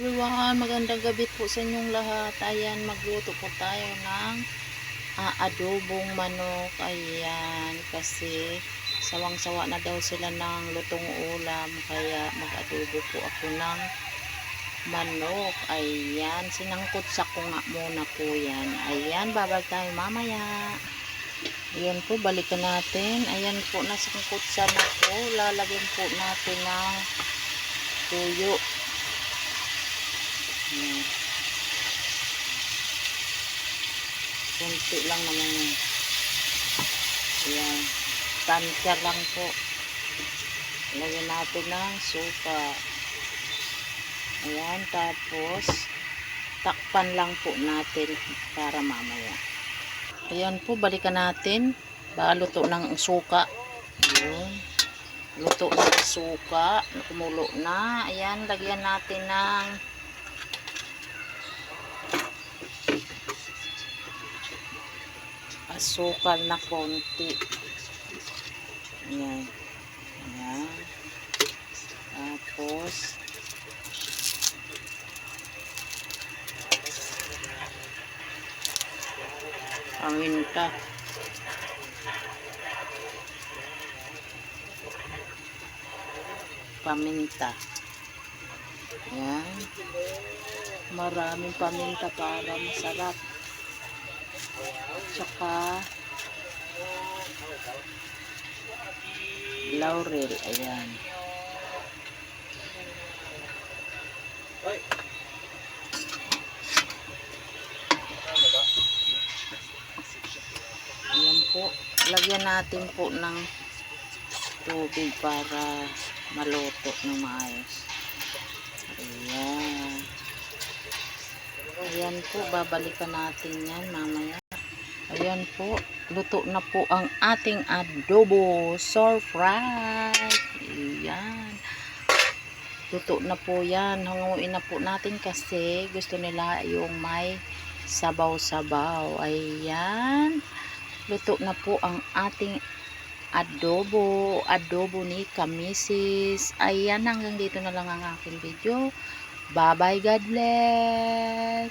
everyone, magandang gabi po sa inyong lahat. Ayan, magluto po tayo ng adobong manok. Ayan, kasi sawang-sawa na daw sila ng lutong ulam, kaya mag-adobo po ako ng manok. Ayan, sinangkot sa ko nga muna po yan. Ayan, babalik tayo mamaya. Ayan po, balikan natin. Ayan po, nasangkot sa na po. Lalagyan po natin ng tuyo. Ayan. Kunti lang naman. Ayan. Tansya lang po. Lagyan natin ng suka. Ayan. Tapos, takpan lang po natin para mamaya. Ayan po, balikan natin. Luto ng suka. Ayan. Luto ng suka. Kumulo na. Ayan, lagyan natin ng asukal na konti. Ayan. Ayan. Tapos paminta. Paminta. Ayan. Maraming paminta para masarap. Tsaka laurel. Ayan. Ayan po. Lagyan natin po ng tubig para maluto ng maayos. Ayan. Ayan po. Babalikan natin yan mamaya. Ayan po, luto na po ang ating adobo surprise. Ayan. Luto na po yan. Hanguin na po natin kasi gusto nila yung may sabaw-sabaw. Ayan. Luto na po ang ating adobo. Adobo ni Kamisis. Ayan, hanggang dito na lang ang aking video. Bye-bye. God bless.